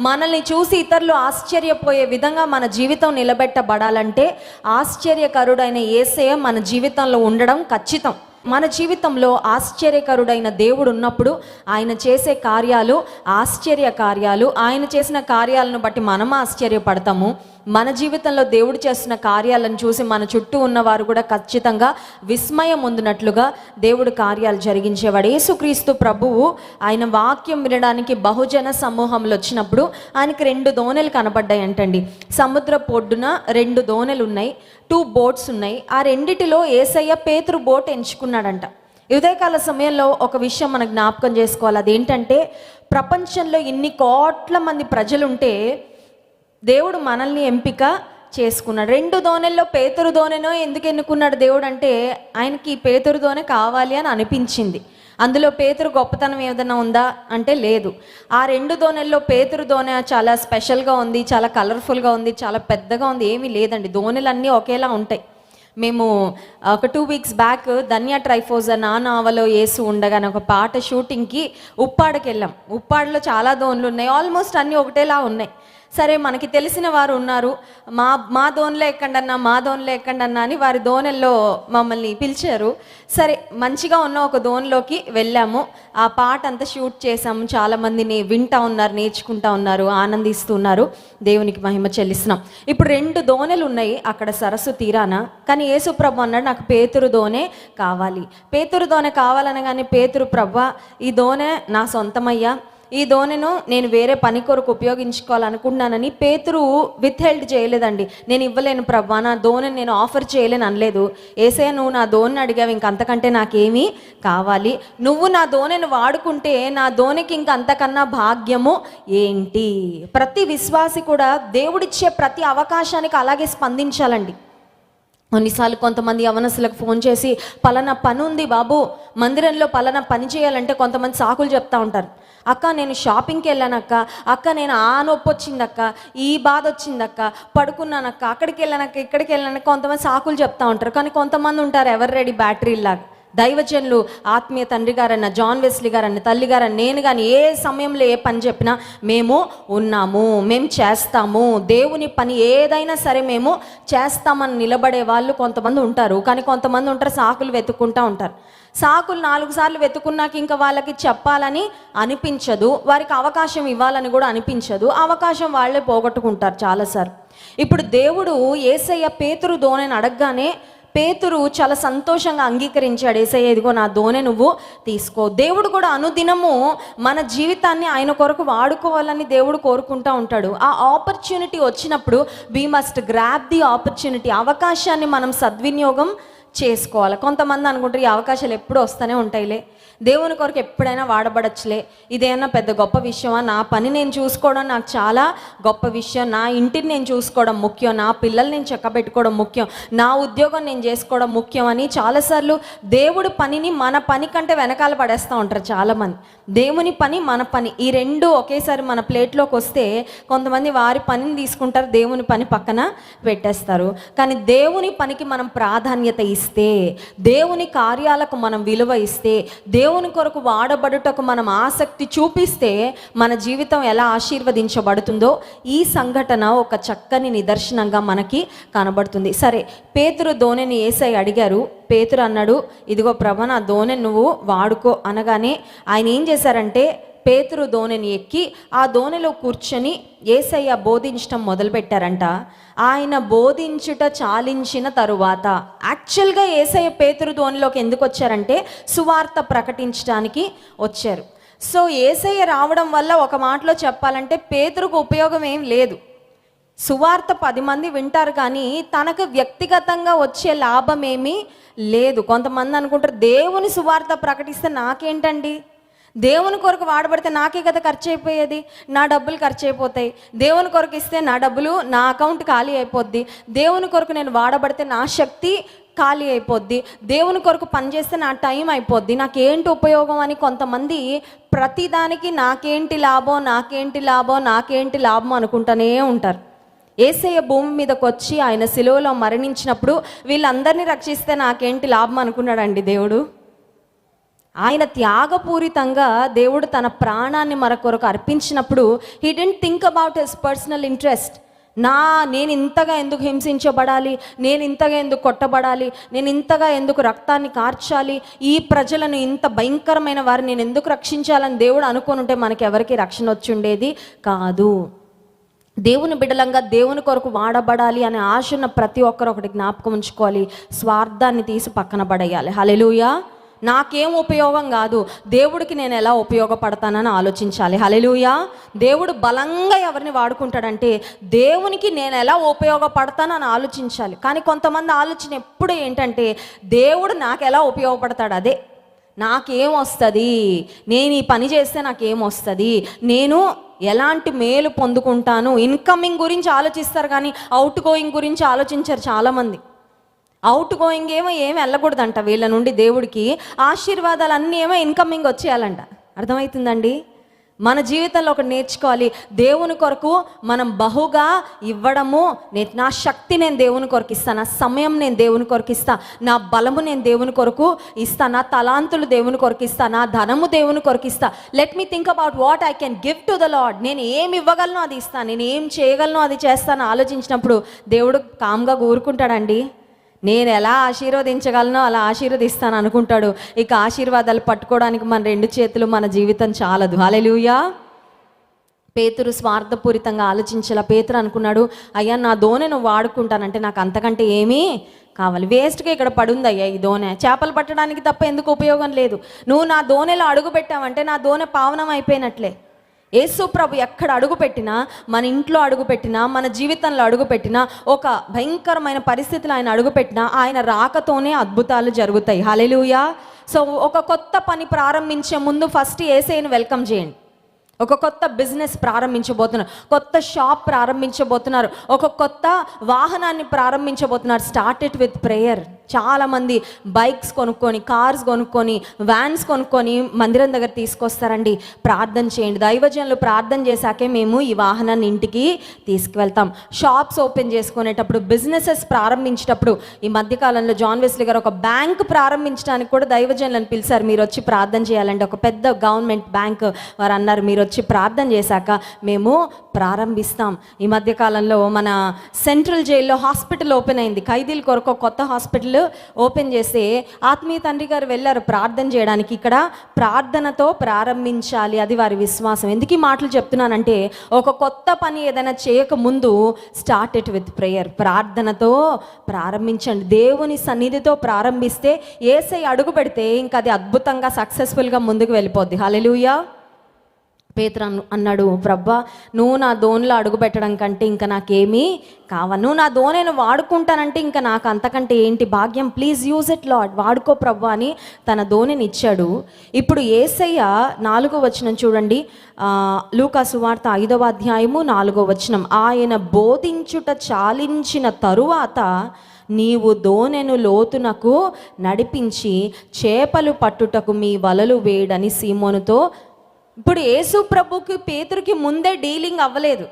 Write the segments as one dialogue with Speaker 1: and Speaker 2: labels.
Speaker 1: మనల్ని చూసి ఇతరులు ఆశ్చర్యపోయే విధంగా మన జీవితం నిలబెట్టబడాలంటే ఆశ్చర్యకరుడైన యేసయ్య మన జీవితంలో ఉండడం ఖచ్చితం. మన జీవితంలో ఆశ్చర్యకరుడైన దేవుడు ఉన్నప్పుడు ఆయన చేసే కార్యాలు ఆశ్చర్య కార్యాలు. ఆయన చేసిన కార్యాలను బట్టి మనం ఆశ్చర్యపడతాము. మన జీవితంలో దేవుడు చేసిన కార్యాలను చూసి మన చుట్టూ ఉన్నవారు కూడా ఖచ్చితంగా విస్మయం పొందినట్లుగా దేవుడు కార్యాలు జరిగించేవాడు. యేసుక్రీస్తు ప్రభువు ఆయన వాక్యం వినడానికి బహుజన సమూహంలో వచ్చినప్పుడు ఆయనకి 2 దోణెలు కనబడ్డాయి అంటండి. సముద్ర పొడ్డున 2 దోణెలు ఉన్నాయి, 2 బోట్స్ ఉన్నాయి. ఆ రెండిటిలో యేసయ్య పేతురు బోట్ ఎంచుకున్నాడంట. ఉదయకాల సమయంలో ఒక విషయం మనం జ్ఞాపకం చేసుకోవాలి. అదేంటంటే, ప్రపంచంలో ఇన్ని కోట్ల మంది ప్రజలుంటే దేవుడు మనల్ని ఎంపిక చేసుకున్నాడు. 2 దోణెల్లో పేతురు దోణెనో ఎందుకు ఎన్నుకున్నాడు దేవుడు అంటే, ఆయనకి పేతురు దోణె కావాలి అని అనిపించింది. అందులో పేతురు గొప్పతనం ఏదైనా ఉందా అంటే లేదు. ఆ 2 దోణెల్లో పేతురు దోణె చాలా స్పెషల్గా ఉంది, చాలా కలర్ఫుల్గా ఉంది, చాలా పెద్దగా ఉంది. ఏమీ లేదండి, దోణెలన్నీ ఒకేలా ఉంటాయి. మేము ఒక 2 వీక్స్ బ్యాక్ ధన్య ట్రైఫోజా నా నావలో యేసు ఉండగానే ఒక పాట షూటింగ్కి ఉప్పాడకి వెళ్ళాం. ఉప్పాడలో చాలా దోణులు ఉన్నాయి, ఆల్మోస్ట్ అన్నీ ఒకటేలా ఉన్నాయి. సరే, మనకి తెలిసిన వారు ఉన్నారు, మా దోణిలో ఎక్కండన్నా, మా దోణిలో ఎక్కండన్నా అని వారి దోణెల్లో మమ్మల్ని పిలిచారు. సరే, మంచిగా ఉన్న ఒక దోణిలోకి వెళ్ళాము. ఆ పాట అంతా షూట్ చేసాము. చాలామందిని వింటా ఉన్నారు, నేర్చుకుంటా ఉన్నారు, ఆనందిస్తున్నారు. దేవునికి మహిమ చెల్లిస్తున్నాం. ఇప్పుడు 2 దోణెలు ఉన్నాయి అక్కడ సరస్సు తీరాన. కానీ యేసు ప్రభు అన్నాడు, నాకు పేతురు దోణె కావాలి. పేతురు దోణె కావాలనగానే పేతురు, ప్రభా ఈ దోణె నా సొంతమయ్యా, ఈ దోణెను నేను వేరే పని కొరకు ఉపయోగించుకోవాలనుకున్నానని పేతురు విత్హెల్డ్ చేయలేదండి. నేను ఇవ్వలేను ప్రభా, నా దోణెను నేను ఆఫర్ చేయలేను అనలేదు. యేసయ్య, నువ్వు నా దోణెను అడిగావు, ఇంకంతకంటే నాకేమీ కావాలి? నువ్వు నా దోణెను వాడుకుంటే నా దోణెకి ఇంకంతకన్నా భాగ్యము ఏంటి? ప్రతి విశ్వాసి కూడా దేవుడిచ్చే ప్రతి అవకాశానికి అలాగే స్పందించాలండి. కొన్నిసార్లు కొంతమంది యవనస్తులకు ఫోన్ చేసి, పలానా పని ఉంది బాబు, మందిరంలో పలానా పని చేయాలంటే కొంతమంది సాకులు చెప్తా ఉంటారు. అక్క నేను షాపింగ్కి వెళ్ళానక్క, అక్క నేను ఆ నొప్పి వచ్చిందక్క, ఈ బాధ వచ్చిందక్క, పడుకున్నానక్క, అక్కడికి వెళ్ళానక్క, ఇక్కడికి వెళ్ళానక్క, కొంతమంది సాకులు చెప్తా ఉంటారు. కానీ కొంతమంది ఉంటారు ఎవరు రెడీ బ్యాటరీలాగా. దైవజనులు, ఆత్మీయ తండ్రి గారన్న, జాన్ వెస్లీ గారన్న, తల్లి గారన్న, నేను కానీ ఏ సమయంలో ఏ పని చెప్పినా మేము ఉన్నాము, మేము చేస్తాము, దేవుని పని ఏదైనా సరే మేము చేస్తామని నిలబడే వాళ్ళు కొంతమంది ఉంటారు. కానీ కొంతమంది ఉంటారు సాకులు వెతుక్కుంటూ ఉంటారు. సాకులు 4 సార్లు వెతుకున్నాక ఇంకా వాళ్ళకి చెప్పాలని అనిపించదు, వారికి అవకాశం ఇవ్వాలని కూడా అనిపించదు. అవకాశం వాళ్ళే పోగొట్టుకుంటారు చాలాసార్లు. ఇప్పుడు దేవుడు యేసయ్య పేతురు దోణెను అడగగానే పేతురు చాలా సంతోషంగా అంగీకరించాడు. యేసయ్య, ఇదిగో నా దోణె నువ్వు తీసుకో. దేవుడు కూడా అనుదినము మన జీవితాన్ని ఆయన కొరకు వాడుకోవాలని దేవుడు కోరుకుంటూ ఉంటాడు. ఆ ఆపర్చునిటీ వచ్చినప్పుడు we must grab the opportunity. అవకాశాన్ని మనం సద్వినియోగం చేసుకోవాలి. కొంతమంది అనుకుంటారు ఈ అవకాశాలు ఎప్పుడు వస్తూనే ఉంటాయిలే, దేవుని కొరకు ఎప్పుడైనా వాడబడచ్చులే, ఇదేమన్నా పెద్ద గొప్ప విషయమా, నా పని నేను చూసుకోవడం నాకు చాలా గొప్ప విషయం, నా ఇంటిని నేను చూసుకోవడం ముఖ్యం, నా పిల్లల్ని నేను చక్కబెట్టుకోవడం ముఖ్యం, నా ఉద్యోగం నేను చేసుకోవడం ముఖ్యం అని చాలాసార్లు దేవుడి పనిని మన పని కంటే వెనకాల పడేస్తూ ఉంటారు చాలామంది. దేవుని పని, మన పని, ఈ 2 ఒకేసారి మన ప్లేట్లోకి వస్తే కొంతమంది వారి పనిని తీసుకుంటారు, దేవుని పని పక్కన పెట్టేస్తారు. కానీ దేవుని పనికి మనం ప్రాధాన్యత ఇస్తే, దేవుని కార్యాలకు మనం విలువ ఇస్తే, దేవుని కొరకు వాడబడుటకు మనం ఆసక్తి చూపిస్తే మన జీవితం ఎలా ఆశీర్వదించబడుతుందో ఈ సంఘటన ఒక చక్కని నిదర్శనంగా మనకి కనబడుతుంది. సరే, పేతురు దోణెని యేసయ్య అడిగారు. పేతురు అన్నాడు, ఇదిగో ప్రభు, నా దోణె నువ్వు వాడుకో అనగానే ఆయన ఏం చేశారంటే పేతురు దోణెని ఎక్కి ఆ దోణెలో కూర్చొని యేసయ్య బోధించడం మొదలుపెట్టారంట. ఆయన బోధించుట చాలించిన తరువాత, యాక్చువల్గా యేసయ్య పేతురు దోణిలోకి ఎందుకు వచ్చారంటే సువార్త ప్రకటించడానికి వచ్చారు. సో యేసయ్య రావడం వల్ల ఒక మాటలో చెప్పాలంటే పేతురుకు ఉపయోగం ఏం లేదు. సువార్త 10 మంది వింటారు కానీ తనకు వ్యక్తిగతంగా వచ్చే లాభం ఏమీ లేదు. కొంతమంది అనుకుంటారు దేవుని సువార్త ప్రకటిస్తే నాకేంటండి, దేవుని కొరకు వాడబడితే నాకే కదా ఖర్చు అయిపోయేది, నా డబ్బులు ఖర్చు అయిపోతాయి, దేవుని కొరకు ఇస్తే నా డబ్బులు నా అకౌంట్ ఖాళీ అయిపోద్ది, దేవుని కొరకు నేను వాడబడితే నా శక్తి ఖాళీ అయిపోద్ది, దేవుని కొరకు పనిచేస్తే నా టైం అయిపోద్ది, నాకేంటి ఉపయోగం అని కొంతమంది ప్రతిదానికి నాకేంటి లాభం, నాకేంటి లాభం, నాకేంటి లాభం అనుకుంటూనే ఉంటారు. యేసయ్య భూమి మీదకి వచ్చి ఆయన శిలువలో మరణించినప్పుడు వీళ్ళందరినీ రక్షిస్తే నాకేంటి లాభం అనుకున్నాడండి దేవుడు? ఆయన త్యాగపూరితంగా దేవుడు తన ప్రాణాన్ని మన కొరకు అర్పించినప్పుడు he didn't think about his personal interest. నేను ఇంతగా ఎందుకు హింసించబడాలి, నేను ఇంతగా ఎందుకు కొట్టబడాలి, నేను ఇంతగా ఎందుకు రక్తాన్ని కార్చాలి, ఈ ప్రజలను ఇంత భయంకరమైన వారిని నేను ఎందుకు రక్షించాలని దేవుడు అనుకొని ఉంటే మనకి ఎవరికి రక్షణ వచ్చి ఉండేది కాదు. దేవుని బిడ్డలంగా దేవుని కొరకు వాడబడాలి అనే ఆశ ఉన్న ప్రతి ఒక్కరు ఒకటి జ్ఞాపకం ఉంచుకోవాలి, స్వార్థాన్ని తీసి పక్కన పడేయాలి. హల్లెలూయా. నాకేం ఉపయోగం కాదు, దేవుడికి నేను ఎలా ఉపయోగపడతానని ఆలోచించాలి. హల్లెలూయా. దేవుడు బలంగా ఎవరిని వాడుకుంటాడంటే దేవునికి నేను ఎలా ఉపయోగపడతానని ఆలోచించాలి. కానీ కొంతమంది ఆలోచన ఎప్పుడు ఏంటంటే దేవుడు నాకు ఎలా ఉపయోగపడతాడు, అదే నాకేం వస్తుంది, నేను ఈ పని చేస్తే నాకేం వస్తుంది, నేను ఎలాంటి మేలు పొందుకుంటాను, ఇన్కమింగ్ గురించి ఆలోచిస్తారు కానీ అవుట్ గోయింగ్ గురించి ఆలోచించారు చాలామంది. అవుట్ గోయింగ్ ఏమి వెళ్ళకూడదంట వీళ్ళ నుండి, దేవుడికి ఆశీర్వాదాలు అన్నీ ఏమో ఇన్కమింగ్ వచ్చేయాలంట. అర్థమవుతుందండి? మన జీవితంలో ఒకటి నేర్చుకోవాలి, దేవుని కొరకు మనం బహుగా ఇవ్వడము. నా శక్తి నేను దేవుని కొరకు ఇస్తాను, నా సమయం నేను దేవుని కొరకు ఇస్తాను, నా బలము నేను దేవుని కొరకు ఇస్తాను, నా తలాంతులు దేవుని కొరకు ఇస్తాను, నా ధనము దేవుని కొరకు ఇస్తాను. Let me think about what I can give to the lord. నేను ఏమి ఇవ్వగలను అది ఇస్తాను, నేను ఏం చేయగలను అది చేస్తాను ఆలోచించినప్పుడు దేవుడు కామ్గా ఊరుకుంటాడండి. నేను ఎలా ఆశీర్వదించగలనో అలా ఆశీర్వదిస్తాను అనుకుంటాడు. ఇక ఆశీర్వాదాలు పట్టుకోవడానికి మన రెండు చేతులు, మన జీవితం చాలదు. హల్లెలూయా. పేతురు స్వార్థపూరితంగా ఆలోచించేలా పేతురు అనుకున్నాడు, అయ్యా నా దోణె నువ్వు వాడుకుంటానంటే నాకు అంతకంటే ఏమీ కావాలి, వేస్ట్గా ఇక్కడ పడుంది అయ్యా ఈ దోణె, చేపలు పట్టడానికి తప్ప ఎందుకు ఉపయోగం లేదు, నువ్వు నా దోణెలో అడుగు పెట్టావంటే నా దోణె పావనం అయిపోయినట్లే. యేసు ప్రభు ఎక్కడ అడుగు పెట్టినా, మన ఇంట్లో అడుగు పెట్టినా, మన జీవితంలో అడుగు పెట్టినా, ఒక భయంకరమైన పరిస్థితులు ఆయన అడుగు పెట్టినా ఆయన రాకతోనే అద్భుతాలు జరుగుతాయి. హల్లెలూయా. సో ఒక కొత్త పని ప్రారంభించే ముందు ఫస్ట్ యేసయ్యను వెల్కమ్ చేయండి. ఒక కొత్త బిజినెస్ ప్రారంభించబోతున్నారు, కొత్త షాప్ ప్రారంభించబోతున్నారు, ఒక కొత్త వాహనాన్ని ప్రారంభించబోతున్నారు. Start it with prayer. చాలామంది బైక్స్ కొనుక్కొని, కార్స్ కొనుక్కొని, వ్యాన్స్ కొనుక్కొని మందిరం దగ్గర తీసుకొస్తారండి. ప్రార్థన చేయండి. దైవజనులు ప్రార్థన చేశాకే మేము ఈ వాహనాన్ని ఇంటికి తీసుకువెళ్తాం. షాప్స్ ఓపెన్ చేసుకునేటప్పుడు, బిజినెసెస్ ప్రారంభించేటప్పుడు, ఈ మధ్యకాలంలో జాన్ వెస్లీ గారు ఒక బ్యాంక్ ప్రారంభించడానికి కూడా దైవజనులను పిలిచారు, మీరు వచ్చి ప్రార్థన చేయాలంటే. ఒక పెద్ద గవర్నమెంట్ బ్యాంక్ వారు అన్నారు, మీరు వచ్చి ప్రార్థన చేశాక మేము ప్రారంభిస్తాం. ఈ మధ్యకాలంలో మన సెంట్రల్ జైల్లో హాస్పిటల్ ఓపెన్ అయింది, ఖైదీల కొరకు కొత్త హాస్పిటల్ ఓపెన్ చేస్తే ఆత్మీయ తండ్రి గారు వెళ్ళారు ప్రార్థన చేయడానికి. ఇక్కడ ప్రార్థనతో ప్రారంభించాలి, అది వారి విశ్వాసం. ఎందుకు ఈ మాటలు చెప్తున్నానంటే ఒక కొత్త పని ఏదైనా చేయక ముందు స్టార్ట్ ఇట్ విత్ ప్రేయర్. ప్రార్థనతో ప్రారంభించండి. దేవుని సన్నిధితో ప్రారంభిస్తే, యేసయ్య అడుగు పెడితే ఇంకా అది అద్భుతంగా సక్సెస్ఫుల్గా ముందుకు వెళ్ళిపోద్ది. హల్లెలూయా. పేతురు అన్నాడు, ప్రభా నువ్వు నా దోణిలో అడుగు పెట్టడం కంటే ఇంకా నాకేమీ కావాలి, నువ్వు నా దోణిని వాడుకుంటానంటే ఇంకా నాకు అంతకంటే ఏంటి భాగ్యం, ప్లీజ్ యూజ్ ఇట్ లార్డ్, వాడుకో ప్రభా అని తన దోణిని ఇచ్చాడు. ఇప్పుడు యేసయ్య 4వ వచనం చూడండి, లూకా సువార్త 5వ అధ్యాయము 4వ వచనం. ఆయన బోధించుట చాలించిన తరువాత నీవు దోణెను లోతునకు నడిపించి చేపలు పట్టుటకు మీ వలలు వేయడని సీమోనుతో. ఇప్పుడు యేసు ప్రభుకి పేతురుకి ముందే డీలింగ్ అవ్వలేదు.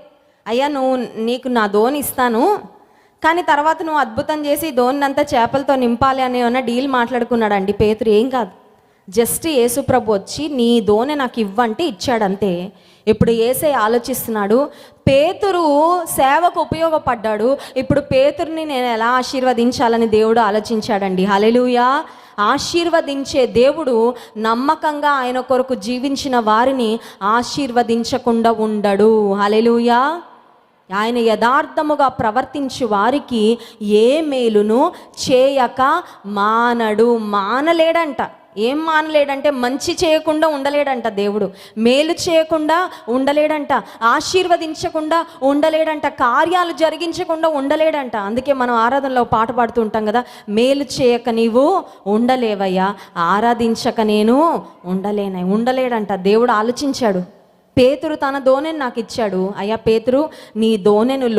Speaker 1: అయ్యా నీకు నా దోణి ఇస్తాను, కానీ తర్వాత నువ్వు అద్భుతం చేసి దోణినంతా చేపలతో నింపాలి అని ఏమన్నా డీల్ మాట్లాడుకున్నాడండి పేతురు. ఏం కాదు, జస్ట్ యేసు ప్రభు వచ్చి నీ దోణి నాకు ఇవ్వంటే ఇచ్చాడంతే. ఇప్పుడు యేసయ్య ఆలోచిస్తున్నాడు, పేతురు సేవకు ఉపయోగపడ్డాడు, ఇప్పుడు పేతురుని నేను ఎలా ఆశీర్వదించాలని దేవుడు ఆలోచించాడండి. హల్లెలూయా. ఆశీర్వదించే దేవుడు నమ్మకంగా ఆయన కొరకు జీవించిన వారిని ఆశీర్వదించకుండా ఉండడు. హల్లెలూయా. ఆయన యథార్థముగా ప్రవర్తించే వారికి ఏ మేలును చేయక మానడు. మానలేడంట. ఏం మానలేడంటే మంచి చేయకుండా ఉండలేడంట దేవుడు, మేలు చేయకుండా ఉండలేడంట, ఆశీర్వదించకుండా ఉండలేడంట, కార్యాలు జరిగించకుండా ఉండలేడంట. అందుకే మనం ఆరాధనలో పాట పాడుతూ ఉంటాం కదా, మేలు చేయక నీవు ఉండలేవయ్యా, ఆరాధించక నేను ఉండలేడంట. దేవుడు ఆలోచించాడు, పేతురు తన దోణెను నాకు ఇచ్చాడు, అయ్యా పేతురు నీ దోణెను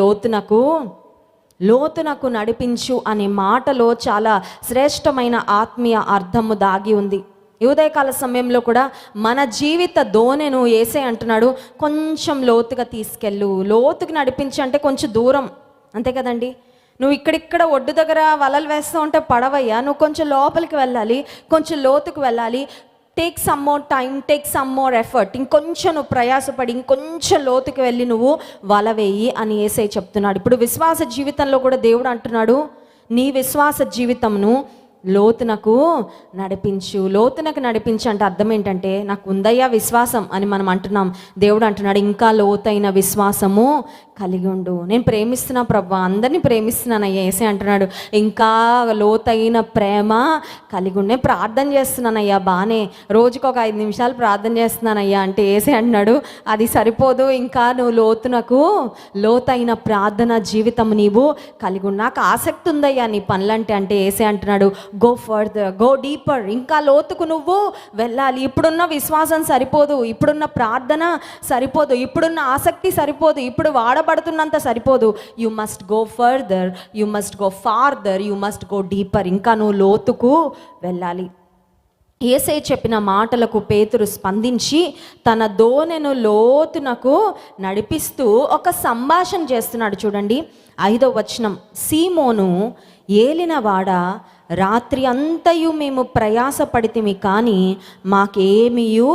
Speaker 1: లోతునకు నడిపించు అనే మాటలో చాలా శ్రేష్టమైన ఆత్మీయ అర్థము దాగి ఉంది. ఈ ఉదయకాల సమయంలో కూడా మన జీవిత దోణెను యేసయ్య అంటున్నాడు, కొంచెం లోతుగా తీసుకెళ్ళు. లోతుకి నడిపించు అంటే కొంచెం దూరం, అంతే కదండి. నువ్వు ఇక్కడిక్కడ ఒడ్డు దగ్గర వలలు వేస్తూ ఉంటే పడవయ్యా, నువ్వు కొంచెం లోపలికి వెళ్ళాలి, కొంచెం లోతుకు వెళ్ళాలి. Take some more time, take some more effort, ఇంకొంచెం నువ్వు ప్రయాసపడి ఇంకొంచెం లోతుకి వెళ్ళి నువ్వు వల వేయి అని యేసయ్య చెప్తున్నాడు. ఇప్పుడు విశ్వాస జీవితంలో కూడా దేవుడు అంటున్నాడు, నీ విశ్వాస జీవితంను లోతునకు నడిపించు. లోతునకు నడిపించు అంటే అర్థం ఏంటంటే, నాకు ఉందయ్యా విశ్వాసం అని మనం అంటున్నాం. దేవుడు అంటున్నాడు, ఇంకా లోతైన విశ్వాసము కలిగి ఉండు. నేను ప్రేమిస్తున్నా ప్రభా, అందరినీ ప్రేమిస్తున్నానయ్యా. యేసయ్య అంటున్నాడు, ఇంకా లోతైన ప్రేమ కలిగి ఉండు. నేను ప్రార్థన చేస్తున్నానయ్యా, బాగానే రోజుకు ఒక 5 నిమిషాలు ప్రార్థన చేస్తున్నానయ్యా అంటే యేసయ్య అంటున్నాడు, అది సరిపోదు, ఇంకా నువ్వు లోతైన ప్రార్థన జీవితం నీవు కలిగి ఉండు. నాకు ఆసక్తి ఉందయ్యా నీ పనులంటే అంటే యేసయ్య అంటున్నాడు, గో ఫర్దర్, గో డీపర్, ఇంకా లోతుకు నువ్వు వెళ్ళాలి. ఇప్పుడున్న విశ్వాసం సరిపోదు, ఇప్పుడున్న ప్రార్థన సరిపోదు, ఇప్పుడున్న ఆసక్తి సరిపోదు, ఇప్పుడు వాడబడుతున్నంత సరిపోదు. You must go further, you must go farther, you must go deeper, ఇంకా నువ్వు లోతుకు వెళ్ళాలి. యేసయ్య చెప్పిన మాటలకు పేతురు స్పందించి తన దోణెను లోతునకు నడిపిస్తూ ఒక సంభాషణ చేస్తున్నాడు. చూడండి 5వ వచనం, సీమోను ఏలినవాడా, రాత్రి అంతయు మేము ప్రయాసపడితిమి కానీ మాకేమీయూ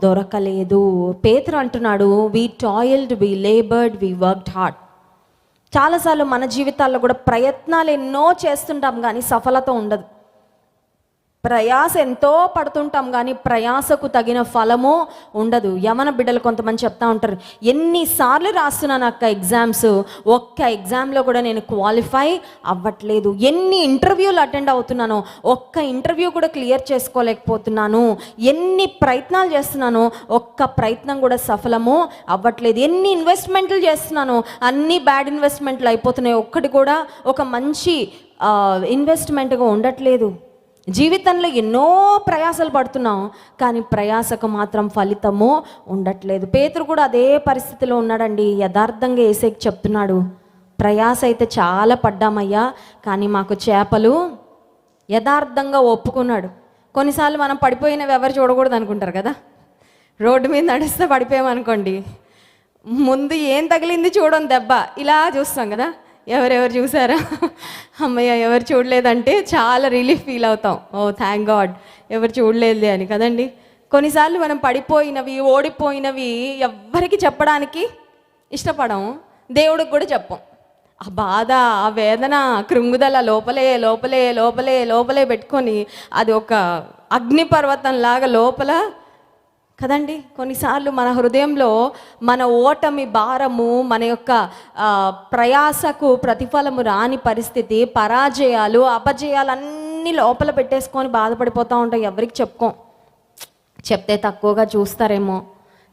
Speaker 1: దొరకలేదు. పేతురు అంటున్నాడు, వి toiled, we laboured, we worked hard. చాలాసార్లు మన జీవితాల్లో కూడా ప్రయత్నాలు ఎన్నో చేస్తుంటాం కానీ సఫలత ఉండదు. ప్రయాస ఎంతో పడుతుంటాం కానీ ప్రయాసకు తగిన ఫలము ఉండదు. యవన బిడ్డలు కొంతమంది చెప్తా ఉంటారు, ఎన్నిసార్లు రాస్తున్నాను అక్క ఎగ్జామ్స్, ఒక్క ఎగ్జామ్లో కూడా నేను క్వాలిఫై అవ్వట్లేదు. ఎన్ని ఇంటర్వ్యూలు అటెండ్ అవుతున్నానో ఒక్క ఇంటర్వ్యూ కూడా క్లియర్ చేసుకోలేకపోతున్నాను. ఎన్ని ప్రయత్నాలు చేస్తున్నానో ఒక్క ప్రయత్నం కూడా సఫలము అవ్వట్లేదు. ఎన్ని ఇన్వెస్ట్మెంట్లు చేస్తున్నానో అన్ని బ్యాడ్ ఇన్వెస్ట్మెంట్లు అయిపోతున్నాయి. ఒక్కటి కూడా ఒక మంచి ఇన్వెస్ట్మెంట్గా ఉండట్లేదు. జీవితంలో ఎన్నో ప్రయాసలు పడుతున్నాం కానీ ప్రయాసకు మాత్రం ఫలితము ఉండట్లేదు. పేతురు కూడా అదే పరిస్థితిలో ఉన్నాడండి. యథార్థంగా యేసయ్యకి చెప్తున్నాడు, ప్రయాస అయితే చాలా పడ్డామయ్యా కానీ మాకు చేపలు, యథార్థంగా ఒప్పుకున్నాడు. కొన్నిసార్లు మనం పడిపోయినవి ఎవరు చూడకూడదు అనుకుంటారు కదా. రోడ్డు మీద నడుస్తే పడిపోయామనుకోండి, ముందు ఏం తగిలింది చూడని దెబ్బ ఇలా చూస్తాం కదా. ఎవరెవరు చూసారా, అమ్మయ్య ఎవరు చూడలేదంటే చాలా రిలీఫ్ ఫీల్ అవుతాం. ఓ థ్యాంక్ గాడ్ ఎవరు చూడలేదులే అని కదండి. కొన్నిసార్లు మనం పడిపోయినవి, ఓడిపోయినవి ఎవ్వరికి చెప్పడానికి ఇష్టపడం, దేవుడికి కూడా చెప్పం. ఆ బాధ, ఆ వేదన, కృంగుదల లోపలే పెట్టుకొని అది ఒక అగ్నిపర్వతంలాగా లోపల కదండి. కొన్నిసార్లు మన హృదయంలో మన ఓటమి భారము, మన యొక్క ప్రయాసకు ప్రతిఫలము రాని పరిస్థితి, పరాజయాలు, అపజయాలు అన్నీ లోపల పెట్టేసుకొని బాధపడిపోతూ ఉంటాయి. ఎవరికి చెప్పుకోం. చెప్తే తక్కువగా చూస్తారేమో,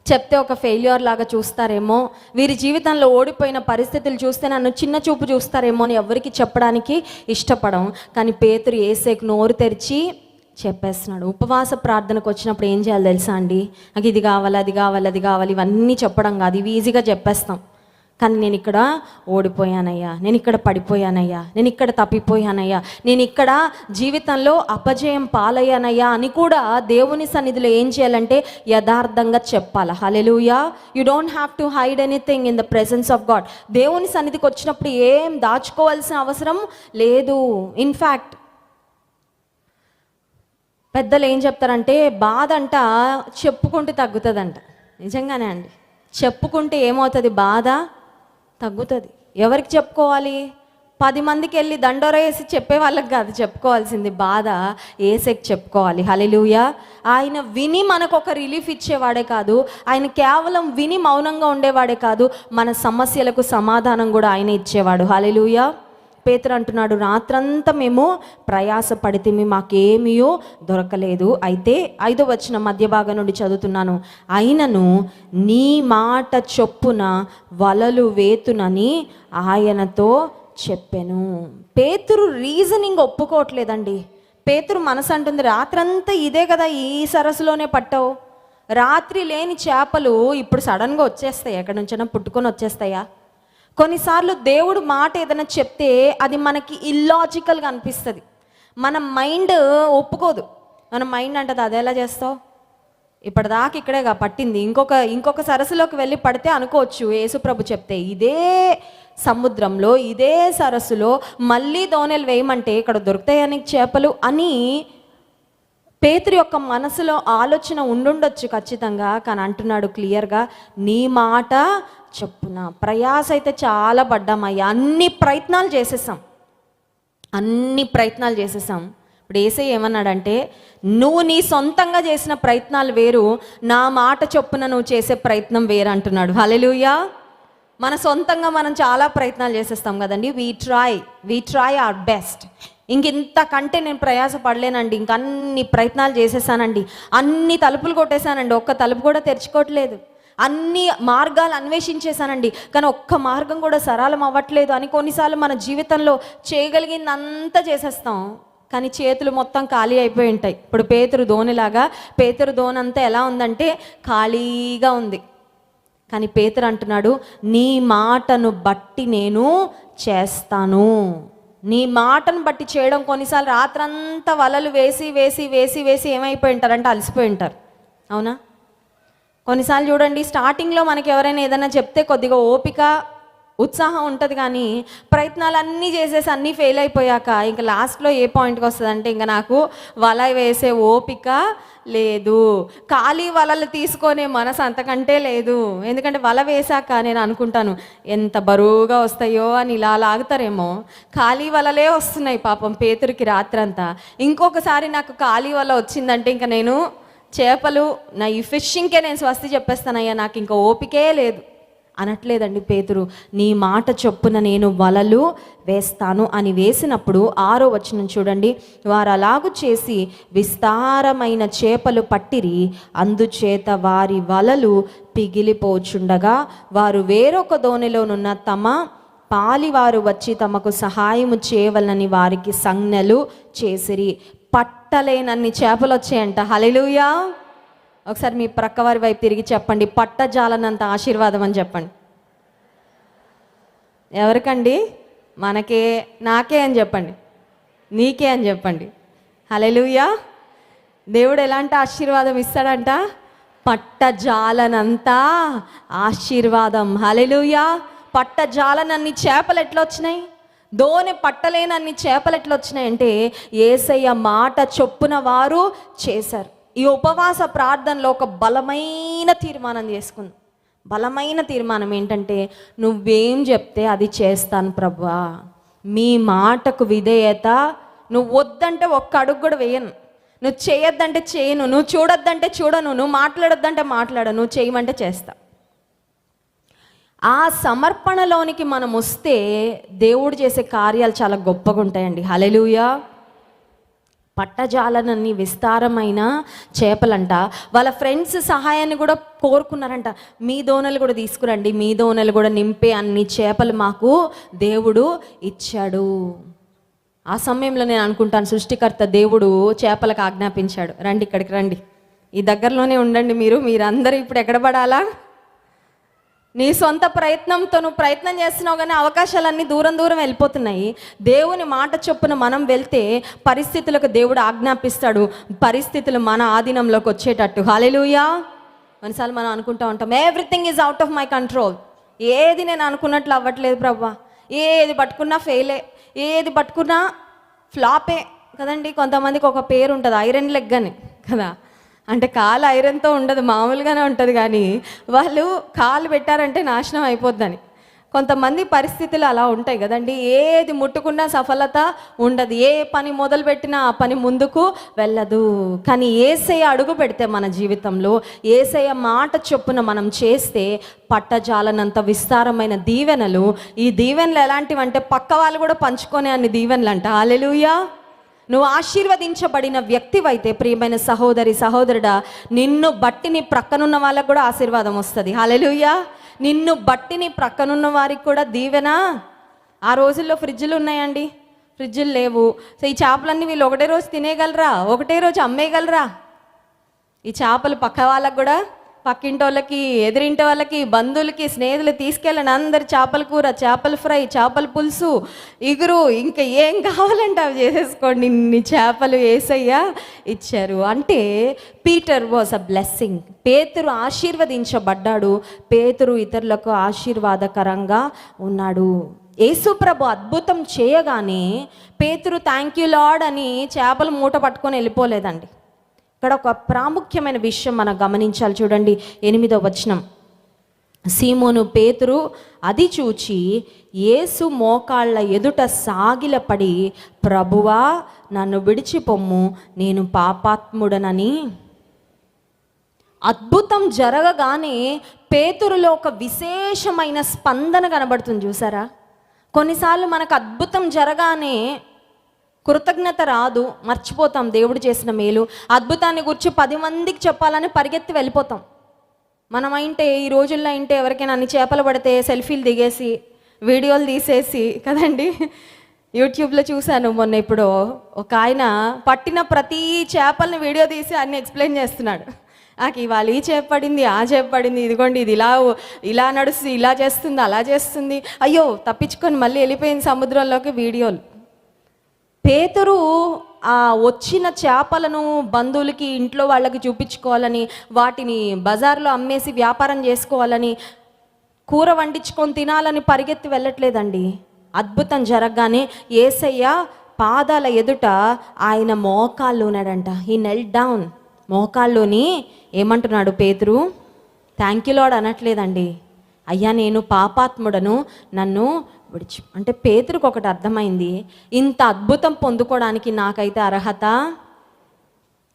Speaker 1: చెప్తే ఒక ఫెయిల్యూర్ లాగా చూస్తారేమో, వీరి జీవితంలో ఓడిపోయిన పరిస్థితులు చూస్తే నన్ను చిన్న చూపు చూస్తారేమో అని ఎవరికి చెప్పడానికి ఇష్టపడం. కానీ పేతురు యేసయ్యకు నోరు తెరిచి చెప్పేస్తున్నాడు. ఉపవాస ప్రార్థనకు వచ్చినప్పుడు ఏం చేయాలి తెలుసా అండి, నాకు ఇది కావాలి, అది కావాలి ఇవన్నీ చెప్పడం కాదు, ఇవి ఈజీగా చెప్పేస్తాం. కానీ నేను ఇక్కడ ఓడిపోయానయ్యా, నేను ఇక్కడ పడిపోయానయ్యా, నేను ఇక్కడ తప్పిపోయానయ్యా, నేను ఇక్కడ జీవితంలో అపజయం పాలయ్యానయ్యా అని కూడా దేవుని సన్నిధిలో ఏం చేయాలంటే యథార్థంగా చెప్పాలి. Hallelujah. You don't have to hide anything in the presence of God. దేవుని సన్నిధికి వచ్చినప్పుడు ఏం దాచుకోవాల్సిన అవసరం లేదు. ఇన్ఫ్యాక్ట్ పెద్దలు ఏం చెప్తారంటే, బాధ అంట చెప్పుకుంటే తగ్గుతుందంట. నిజంగానే అండి, చెప్పుకుంటే ఏమవుతుంది, బాధ తగ్గుతుంది. ఎవరికి చెప్పుకోవాలి? 10 మందికి వెళ్ళి దండోర వేసి చెప్పే వాళ్ళకి కాదు చెప్పుకోవాల్సింది, బాధ యేసయ్యకి చెప్పుకోవాలి. హల్లెలూయా. ఆయన విని మనకు ఒక రిలీఫ్ ఇచ్చేవాడే కాదు, ఆయన కేవలం విని మౌనంగా ఉండేవాడే కాదు, మన సమస్యలకు సమాధానం కూడా ఆయన ఇచ్చేవాడు. హల్లెలూయా. పేతురు అంటున్నాడు, రాత్రంతా మేము ప్రయాస పడితిమి, మాకేమీ దొరకలేదు. అయితే 5వ వచనం మధ్య భాగం నుండి చదువుతున్నాను, అయినను నీ మాట చొప్పున వలలు వేతునని ఆయనతో చెప్పెను. పేతురు రీజనింగ్ ఒప్పుకోవట్లేదండి. పేతురు మనసు అంటుంది, రాత్రంతా ఇదే కదా, ఈ సరస్సులోనే పట్టావు, రాత్రి లేని చేపలు ఇప్పుడు సడన్గా వచ్చేస్తాయి, ఎక్కడి నుంచైనా పుట్టుకొని వచ్చేస్తాయా? కొన్నిసార్లు దేవుడు మాట ఏదైనా చెప్తే అది మనకి ఇల్లాజికల్గా అనిపిస్తుంది, మన మైండ్ ఒప్పుకోదు. మన మైండ్ అంటది, అదేలా చేస్తావు, ఇప్పటిదాకా ఇక్కడేగా పట్టింది, ఇంకొక సరస్సులోకి వెళ్ళి పడితే అనుకోవచ్చు. యేసుప్రభు చెప్తే ఇదే సముద్రంలో, ఇదే సరస్సులో మళ్ళీ దోణెలు వేయమంటే ఇక్కడ దొరుకుతాయని చేపలు అని పేతురు యొక్క మనసులో ఆలోచన ఉండుండొచ్చు ఖచ్చితంగా, కానీ అంటున్నాడు క్లియర్గా, నీ మాట చొప్పున. ప్రయాస అయితే చాలా పడ్డామయ్యా, అన్ని ప్రయత్నాలు చేసేసాం. ఇప్పుడు యేసయ్య ఏమన్నాడంటే, నువ్వు నీ సొంతంగా చేసిన ప్రయత్నాలు వేరు, నా మాట చొప్పున నువ్వు చేసే ప్రయత్నం వేరు అంటున్నాడు. హల్లెలూయా. మన సొంతంగా మనం చాలా ప్రయత్నాలు చేసేస్తాం కదండి. We try our best. ఇంతకంటే నేను ప్రయాస పడలేనండి, ఇంక అన్ని ప్రయత్నాలు చేసేసానండి, అన్ని తలుపులు కొట్టేశానండి, ఒక్క తలుపు కూడా తెరుచుకోవట్లేదు, అన్ని మార్గాలు అన్వేషించేశానండి, కానీ ఒక్క మార్గం కూడా సరళం అవ్వట్లేదు అని కొన్నిసార్లు మన జీవితంలో చేయగలిగింది అంతా చేసేస్తాం, కానీ చేతులు మొత్తం ఖాళీ అయిపోయి ఉంటాయి. ఇప్పుడు పేతురు దోణి అంతా ఎలా ఉందంటే ఖాళీగా ఉంది. కానీ పేతురు అంటున్నాడు, నీ మాటను బట్టి నేను చేస్తాను. నీ మాటను బట్టి చేయడం. కొన్నిసార్లు రాత్రంతా వలలు వేసి ఏమైపోయి ఉంటారంటే అలసిపోయి ఉంటారు, అవునా? కొన్నిసార్లు చూడండి, స్టార్టింగ్లో మనకి ఎవరైనా ఏదైనా చెప్తే కొద్దిగా ఓపిక ఉత్సాహం ఉంటుంది, కానీ ప్రయత్నాలు అన్నీ చేసేసి అన్నీ ఫెయిల్ అయిపోయాక ఇంకా లాస్ట్లో ఏ పాయింట్కి వస్తుందంటే, ఇంకా నాకు వల వేసే ఓపిక లేదు, ఖాళీ వలలు తీసుకునే మనసు అంతకంటే లేదు. ఎందుకంటే వల వేశాక నేను అనుకుంటాను ఎంత బరువుగా వస్తాయో అని ఇలా లాగుతారేమో, ఖాళీ వలలే వస్తున్నాయి పాపం పేతురికి రాత్రంతా. ఇంకొకసారి నాకు ఖాళీ వల వచ్చిందంటే ఇంకా నేను చేపలు నా ఈ ఫిషింగ్కే నేను స్వస్తి చెప్పేస్తానయ్యా, నాకు ఇంకా ఓపికే లేదు అనట్లేదండి పేతురు. నీ మాట చొప్పున నేను వలలు వేస్తాను అని వేసినప్పుడు 6వ వచనం చూడండి, వారు అలాగు చేసి విస్తారమైన చేపలు పట్టిరి, అందుచేత వారి వలలు పిగిలిపోచుండగా వారు వేరొక దోణిలోనున్న తమ పాలివారు వచ్చి తమకు సహాయము చేయవలనని వారికి సంజ్ఞలు చేసిరి. పట్టలేనన్ని చేపలు వచ్చాయంట. హల్లెలూయా. ఒకసారి మీ ప్రక్కవారి వైపు తిరిగి చెప్పండి, పట్టజాలనంత ఆశీర్వాదం అని చెప్పండి. ఎవరికండి? మనకే, నాకే అని చెప్పండి, నీకే అని చెప్పండి. హల్లెలూయా. దేవుడు ఎలాంటి ఆశీర్వాదం ఇస్తాడంట? పట్టజాలనంత ఆశీర్వాదం. హల్లెలూయా. పట్టజాలనన్ని చేపలు ఎట్లా వచ్చినాయి? దోణి పట్టలేనన్ని చేపలు ఎట్లా వచ్చినాయి అంటే యేసయ్య మాట చొప్పున వారు చేశారు. ఈ ఉపవాస ప్రార్థనలో ఒక బలమైన తీర్మానం చేసుకుంది. బలమైన తీర్మానం ఏంటంటే, నువ్వేం చెప్తే అది చేస్తాను ప్రభువా, మీ మాటకు విధేయత. నువ్వు వద్దంటే ఒక్క అడుగు కూడా వేయను, నువ్వు చేయొద్దంటే చేయను, నువ్వు చూడొద్దంటే చూడను, నువ్వు మాట్లాడొద్దంటే మాట్లాడను, నువ్వు చేయమంటే చేస్తా. ఆ సమర్పణలోనికి మనం వస్తే దేవుడు చేసే కార్యాలు చాలా గొప్పగా ఉంటాయండి. హల్లెలూయా. పట్టజాలనన్ని విస్తారమైన చేపలంట. వాళ్ళ ఫ్రెండ్స్ సహాయాన్ని కూడా కోరుకున్నారంట, మీ దోణలు కూడా తీసుకురండి, మీ దోణలు కూడా నింపే అన్ని చేపలు మాకు దేవుడు ఇచ్చాడు. ఆ సమయంలో నేను అనుకుంటాను, సృష్టికర్త దేవుడు చేపలకు ఆజ్ఞాపించాడు, రండి ఇక్కడికి రండి, ఈ దగ్గరలోనే ఉండండి, మీరందరూ ఇప్పుడు ఎక్కడ పడాలా? నీ సొంత ప్రయత్నంతో నువ్వు ప్రయత్నం చేస్తున్నావు, కానీ అవకాశాలన్నీ దూరం వెళ్ళిపోతున్నాయి. దేవుని మాట చొప్పున మనం వెళ్తే పరిస్థితులకు దేవుడు ఆజ్ఞాపిస్తాడు, పరిస్థితులు మన ఆధీనంలోకి వచ్చేటట్టు. హల్లెలూయా. కొన్నిసార్లు మనం అనుకుంటూ ఉంటాం, everything is out of my control, ఏది నేను అనుకున్నట్లు అవ్వట్లేదు ప్రభువా, ఏది పట్టుకున్నా ఫెయిలే, ఏది పట్టుకున్నా ఫ్లాపే కదండి. కొంతమందికి ఒక పేరు ఉంటుంది, ఐరన్ లెగ్ అని కదా, అంటే కాలు ఐరన్తో ఉండదు, మామూలుగానే ఉంటుంది, కానీ వాళ్ళు కాలు పెట్టారంటే నాశనం అయిపోద్దని. కొంతమంది పరిస్థితులు అలా ఉంటాయి కదండి, ఏది ముట్టుకున్నా సఫలత ఉండదు, ఏ పని మొదలుపెట్టినా ఆ పని ముందుకు వెళ్ళదు. కానీ యేసయ్య అడుగు పెడితే మన జీవితంలో, యేసయ్య మాట చొప్పున మనం చేస్తే పట్టజాలనంత విస్తారమైన దీవెనలు. ఈ దీవెనలు ఎలాంటివంటే పక్క వాళ్ళు కూడా పంచుకునే అన్ని దీవెనలు అంట. హల్లెలూయా. నువ్వు ఆశీర్వదించబడిన వ్యక్తివైతే ప్రియమైన సహోదరుడా, నిన్ను బట్టి నీ ప్రక్కనున్న వాళ్ళకు కూడా ఆశీర్వాదం వస్తుంది. హల్లెలూయా. నిన్ను బట్టి నీ ప్రక్కనున్న వారికి కూడా దీవెన. ఆ రోజుల్లో ఫ్రిడ్జ్లు ఉన్నాయండి, ఫ్రిడ్జ్లు లేవు. సో ఈ చేపలన్నీ వీళ్ళు ఒకటే రోజు తినేయగలరా? ఒకటే రోజు అమ్మేయగలరా? ఈ చేపలు పక్క వాళ్ళకు కూడా, పక్కింటి వాళ్ళకి, ఎదురింటి వాళ్ళకి, బంధువులకి, స్నేహితులు తీసుకెళ్ళండి, అందరు చేపల కూర, చేపల ఫ్రై, చేపల పులుసు, ఇగురు, ఇంకా ఏం కావాలంటే అవి చేసేసుకోండి. ఇన్ని చేపలు యేసయ్య ఇచ్చారు. అంటే పీటర్ వాజ్ అ బ్లెస్సింగ్. పేతురు ఆశీర్వదించబడ్డాడు, పేతురు ఇతరులకు ఆశీర్వాదకరంగా ఉన్నాడు. యేసుప్రభు అద్భుతం చేయగానే పేతురు థ్యాంక్ యూ లార్డ్ అని చేపలు మూట పట్టుకొని వెళ్ళిపోలేదండి. ఇక్కడ ఒక ప్రాముఖ్యమైన విషయం మనం గమనించాలి. చూడండి 8వ వచనం. సీమోను పేతురు అది చూచి యేసు మోకాళ్ళ ఎదుట సాగిలపడి, ప్రభువా నన్ను విడిచిపొమ్ము, నేను పాపాత్ముడనని. అద్భుతం జరగగానే పేతురులో ఒక విశేషమైన స్పందన కనబడుతుంది. చూసారా, కొన్నిసార్లు మనకు అద్భుతం జరగానే కృతజ్ఞత రాదు, మర్చిపోతాం దేవుడు చేసిన మేలు. అద్భుతాన్ని గురించి 10 మందికి చెప్పాలని పరిగెత్తి వెళ్ళిపోతాం. మనం అయితే ఈ రోజుల్లో అయితే ఎవరికైనా అన్ని చేపలు పడితే సెల్ఫీలు దిగేసి వీడియోలు తీసేసి కదండి. యూట్యూబ్లో చూశాను మొన్న, ఇప్పుడు ఒక ఆయన పట్టిన ప్రతి చేపల్ని వీడియో తీసి అన్ని ఎక్స్ప్లెయిన్ చేస్తున్నాడు. నాకు ఇవాళ ఈ చేప పడింది, ఆ చేప పడింది, ఇదిగోండి ఇది ఇలా నడుస్తుంది, ఇలా చేస్తుంది, అలా చేస్తుంది, అయ్యో తప్పించుకొని మళ్ళీ వెళ్ళిపోయింది సముద్రంలోకి వీడియోలు. పేతురు ఆ వచ్చిన చేపలను బంధువులకి ఇంట్లో వాళ్ళకి చూపించుకోవాలని, వాటిని బజార్లో అమ్మేసి వ్యాపారం చేసుకోవాలని, కూర వండించుకొని తినాలని పరిగెత్తి వెళ్ళట్లేదండి. అద్భుతం జరగగానే యేసయ్య పాదాల ఎదుట ఆయన మోకాళ్ళు ఉన్నాడంట. ఈ నెల్ డౌన్, మోకాళ్ళుని ఏమంటున్నాడు పేతురు? థ్యాంక్ యూ లార్డ్ అనట్లేదండి. అయ్యా నేను పాపాత్ముడను, నన్ను విడిచి. అంటే పేతురుకు ఒకటి అర్థమైంది, ఇంత అద్భుతం పొందుకోవడానికి నాకైతే అర్హత.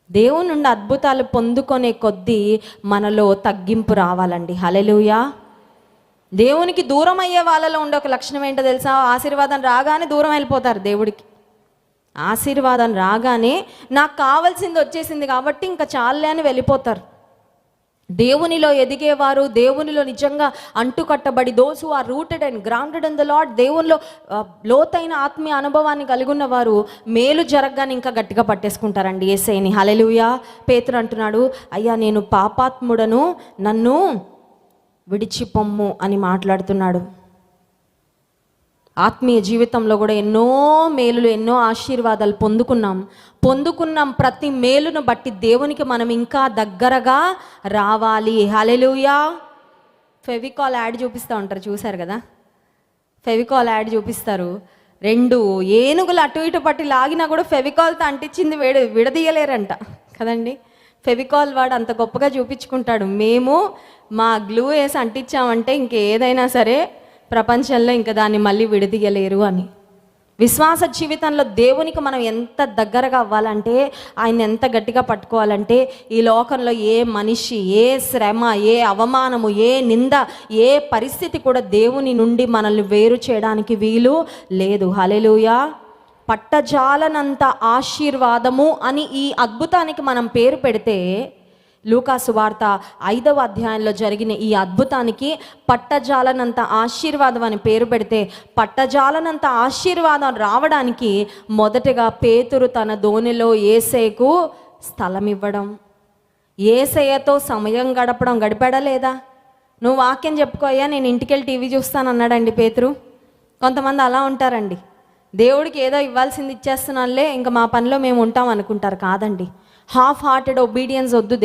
Speaker 1: దేవుని నుండి అద్భుతాలు పొందుకునే కొద్దీ మనలో తగ్గింపు రావాలండి. హల్లెలూయా. దేవునికి దూరం అయ్యే వాళ్ళలో ఉండే ఒక లక్షణం ఏంటో తెలుసా? ఆశీర్వాదం రాగానే దూరం వెళ్ళిపోతారు దేవుడికి. ఆశీర్వాదం రాగానే నాకు కావాల్సింది వచ్చేసింది కాబట్టి ఇంకా చాలే అని వెళ్ళిపోతారు. దేవునిలో ఎదిగేవారు, దేవునిలో నిజంగా అంటుకట్టబడి, those who are rooted and grounded in the lord, దేవునిలో లోతైన ఆత్మీయ అనుభవాన్ని కలిగి ఉన్నవారు మేలు జరగగానే ఇంకా గట్టిగా పట్టేసుకుంటారండి యేసయ్యని. హల్లెలూయా. పేతురు అంటున్నాడు, అయ్యా నేను పాపాత్ముడను, నన్ను విడిచిపొమ్ము అని మాట్లాడుతున్నాడు. ఆత్మీయ జీవితంలో కూడా ఎన్నో మేలులు, ఎన్నో ఆశీర్వాదాలు పొందుకున్నాం. ప్రతి మేలును బట్టి దేవునికి మనం ఇంకా దగ్గరగా రావాలి. హల్లెలూయా. ఫెవికాల్ యాడ్ చూపిస్తూ ఉంటారు, చూశారు కదా? ఫెవికాల్ యాడ్ చూపిస్తారు. 2 ఏనుగులు అటు ఇటు పట్టి లాగినా కూడా ఫెవికాల్తో అంటించింది విడదీయలేరంట కదండి. ఫెవికాల్ వాడు అంత గొప్పగా చూపించుకుంటాడు, మేము మా గ్లూ వేసి అంటించామంటే ఇంకేదైనా సరే ప్రపంచంలో ఇంకా దాన్ని మళ్ళీ విడదీయలేరు అని. విశ్వాస జీవితంలో దేవునికి మనం ఎంత దగ్గరగా అవ్వాలంటే, ఆయన ఎంత గట్టిగా పట్టుకోవాలంటే, ఈ లోకంలో ఏ మనిషి, ఏ శ్రమ, ఏ అవమానము, ఏ నింద, ఏ పరిస్థితి కూడా దేవుని నుండి మనల్ని వేరు చేయడానికి వీలు లేదు. హల్లెలూయా. పట్టజాలనంత ఆశీర్వాదము అని ఈ అద్భుతానికి మనం పేరు పెడితే, లూకాసు వార్త 5వ అధ్యాయంలో జరిగిన ఈ అద్భుతానికి పట్టజాలనంత ఆశీర్వాదం అని పేరు పెడితే, పట్టజాలనంత ఆశీర్వాదం రావడానికి మొదటగా పేతురు తన దోణిలో యేసయ్యకు స్థలం ఇవ్వడం, యేసయ్యతో సమయం గడిపాడా లేదా? నువ్వు వాక్యం చెప్పుకోయ్యా, నేను ఇంటికెళ్ళి టీవీ చూస్తాను అన్నాడండి పేతురు. కొంతమంది అలా ఉంటారండి, దేవుడికి ఏదో ఇవ్వాల్సింది ఇచ్చేస్తున్నానులే ఇంకా మా పనిలో మేము ఉంటాం అనుకుంటారు. కాదండి, హాఫ్ హార్టెడ్ ఒబీడియన్స్ వద్దు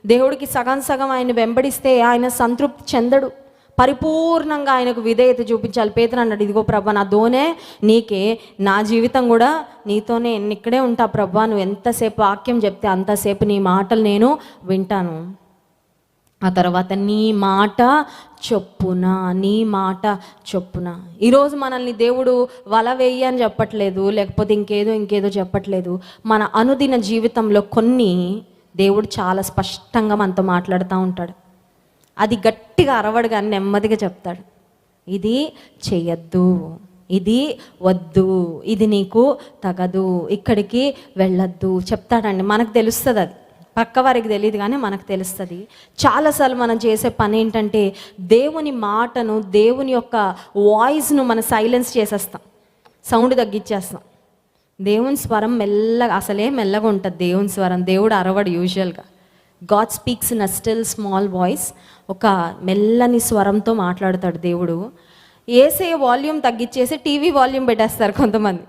Speaker 1: దేవుడికి సగం ఆయన వెంబడిస్తే ఆయన సంతృప్తి చెందడు. పరిపూర్ణంగా ఆయనకు విధేయత చూపించాలి. పేతురు అన్నాడు, ఇదిగో ప్రభా నా దోనే నీకే, నా జీవితం కూడా నీతోనే, ఇక్కడే ఉంటా ప్రభా, నువ్వు ఎంతసేపు వాక్యం చెప్తే అంతసేపు నీ మాటలు నేను వింటాను. ఆ తర్వాత నీ మాట చొప్పున. ఈరోజు మనల్ని దేవుడు వల వేయి అని చెప్పట్లేదు, లేకపోతే ఇంకేదో చెప్పట్లేదు. మన అనుదిన జీవితంలో కొన్ని దేవుడు చాలా స్పష్టంగా మనతో మాట్లాడుతూ ఉంటాడు. అది గట్టిగా అరవడు కానీ నెమ్మదిగా చెప్తాడు. ఇది చెయ్యొద్దు, ఇది వద్దు, ఇది నీకు తగదు, ఇక్కడికి వెళ్ళొద్దు చెప్తాడండి. మనకు తెలుస్తుంది, అది పక్క వారికి తెలియదు కానీ మనకు తెలుస్తుంది. చాలాసార్లు మనం చేసే పని ఏంటంటే, దేవుని మాటను, దేవుని యొక్క వాయిస్ను మనం సైలెన్స్ చేసేస్తాం, సౌండ్ తగ్గించేస్తాం. దేవుని స్వరం మెల్లగా ఉంటుంది. దేవుని స్వరం, దేవుడు అరవడు యూజువల్గా. God speaks in a still small voice. ఒక మెల్లని స్వరంతో మాట్లాడతాడు దేవుడు. యేసయ్య వాల్యూమ్ తగ్గించేసి టీవీ వాల్యూమ్ పెట్టేస్తారు కొంతమంది.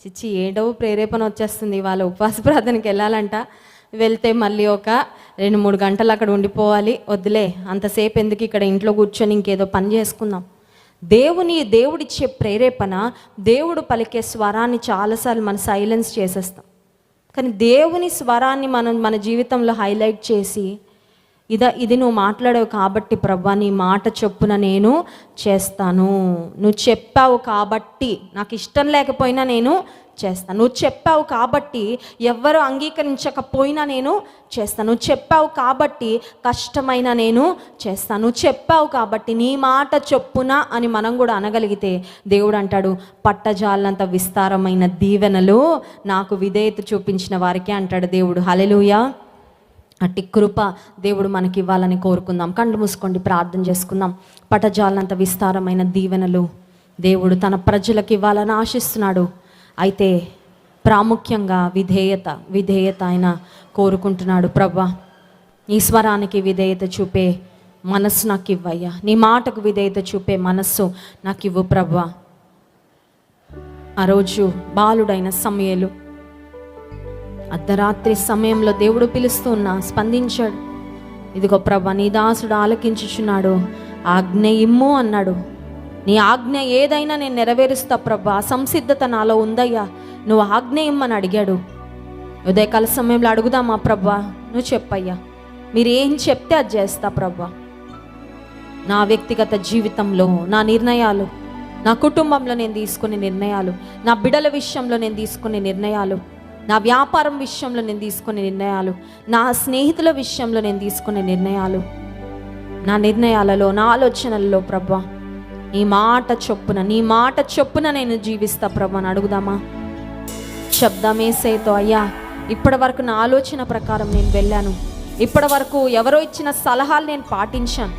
Speaker 1: చిచ్చి ఏంటో ప్రేరేపణ వచ్చేస్తుంది, వాళ్ళ ఉపవాస ప్రార్థనకి వెళ్ళాలంట, వెళ్తే మళ్ళీ ఒక 2-3 గంటలు అక్కడ ఉండిపోవాలి, వద్దులే అంతసేపు ఎందుకు, ఇక్కడ ఇంట్లో కూర్చొని ఇంకేదో పని చేసుకుందాం. దేవుడిచ్చే ప్రేరేపణ, దేవుడు పలికే స్వరాన్ని చాలాసార్లు మనం సైలెన్స్ చేసేస్తాం. కానీ దేవుని స్వరాన్ని మనం మన జీవితంలో హైలైట్ చేసి ఇది నువ్వు మాట్లాడావు కాబట్టి ప్రభా నీ మాట చొప్పున నేను చేస్తాను, నువ్వు చెప్పావు కాబట్టి నాకు ఇష్టం లేకపోయినా నేను చేస్తాను, నువ్వు చెప్పావు కాబట్టి ఎవ్వరు అంగీకరించకపోయినా నేను చేస్తాను, నువ్వు చెప్పావు కాబట్టి కష్టమైనా నేను చేస్తాను, నువ్వు చెప్పావు కాబట్టి నీ మాట చొప్పున అని మనం కూడా అనగలిగితే దేవుడు అంటాడు, పట్టజాలంత విస్తారమైన దీవెనలు నాకు విధేయత చూపించిన వారికే అంటాడు దేవుడు. హల్లెలూయా. అట్టి కృప దేవుడు మనకి ఇవ్వాలని కోరుకుందాం. కళ్ళు మూసుకోండి, ప్రార్థన చేసుకుందాం. పట్టజాలంత విస్తారమైన దీవెనలు దేవుడు తన ప్రజలకు ఇవ్వాలని ఆశిస్తున్నాడు. అయితే ప్రాముఖ్యంగా విధేయత ఆయన కోరుకుంటున్నాడు. ప్రభా నీ స్వరానికి విధేయత చూపే మనస్సు నాకు ఇవ్వయ్యా, నీ మాటకు విధేయత చూపే మనస్సు నాకు ఇవ్వు ప్రభా. ఆ రోజు బాలుడైన సమూయేలు అర్ధరాత్రి సమయంలో దేవుడు పిలుస్తూ స్పందించాడు. ఇదిగో ప్రభా నీ దాసుడు ఆలకించుచున్నాడు, ఆజ్ఞ ఇమ్ము అన్నాడు. నీ ఆజ్ఞ ఏదైనా నేను నెరవేరుస్తా ప్రభా, సంసిద్ధత నాలో ఉందయ్యా, నువ్వు ఆజ్ఞ ఇమ్మని అడిగాడు. ఉదయకాల సమయంలో అడుగుదామా ప్రభా, నువ్వు చెప్పయ్యా, మీరు ఏం చెప్తే అది చేస్తా ప్రభా. నా వ్యక్తిగత జీవితంలో నా నిర్ణయాలు, నా కుటుంబంలో నేను తీసుకునే నిర్ణయాలు, నా బిడ్డల విషయంలో నేను తీసుకునే నిర్ణయాలు, నా వ్యాపారం విషయంలో నేను తీసుకునే నిర్ణయాలు, నా స్నేహితుల విషయంలో నేను తీసుకునే నిర్ణయాలు, నా నిర్ణయాలలో నా ఆలోచనలలో ప్రభా నీ మాట చొప్పున నేను జీవిస్తా ప్రభా అని అడుగుదామా? శబ్దమేసేతో అయ్యా ఇప్పటి వరకు నా ఆలోచన ప్రకారం నేను వెళ్ళాను, ఇప్పటి వరకు ఎవరో ఇచ్చిన సలహాలు నేను పాటించాను,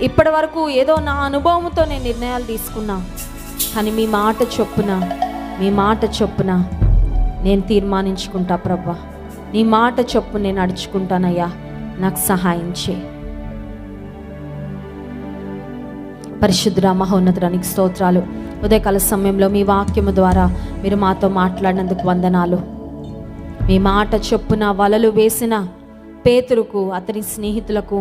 Speaker 1: ఇప్పటి వరకు ఏదో నా అనుభవంతో నేను నిర్ణయాలు తీసుకున్నా, కానీ మీ మాట చొప్పున నేను తీర్మానించుకుంటా ప్రభా, నీ మాట చొప్పున నేను నడుచుకుంటానయ్యా, నాకు సహాయం చేయి. పరిశుద్ధుడా మహోన్నతుడానికి స్తోత్రాలు. ఉదయకాల సమయంలో మీ వాక్యము ద్వారా మీరు మాతో మాట్లాడినందుకు వందనాలు. మీ మాట చొప్పున వలలు వేసిన పేతురుకు అతని స్నేహితులకు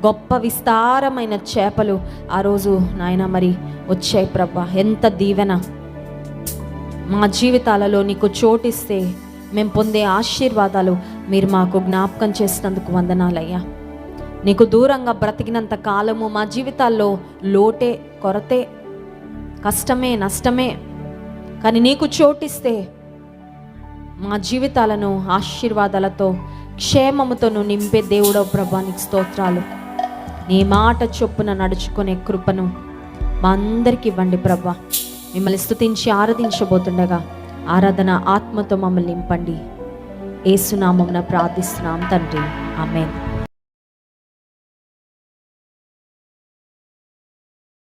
Speaker 1: గొప్ప విస్తారమైన చేపలు ఆ రోజు నాయన మరి వచ్చాయి ప్రభా. ఎంత దీవెన మా జీవితాలలో నీకు చోటిస్తే మేము పొందే ఆశీర్వాదాలు మీరు మాకు జ్ఞాపకం చేసినందుకు వందనాలయ్యా. నీకు దూరంగా బ్రతికినంత కాలము మా జీవితాల్లో లోటే, కొరతే, కష్టమే, నష్టమే, కానీ నీకు చోటిస్తే మా జీవితాలను ఆశీర్వాదాలతో క్షేమముతో నువ్వు నింపే దేవుడో ప్రభా, నీకు స్తోత్రాలు. నీ మాట చొప్పున నడుచుకునే కృపను మా అందరికి ఇవ్వండి ప్రభా. మిమ్మల్ని స్తుతించి ఆరాధించబోతుండగా ఆరాధన ఆత్మతో మమ్మల్ని నింపండి. యేసు నామమున ప్రార్థిస్తున్నాం తండ్రి, ఆమేన్.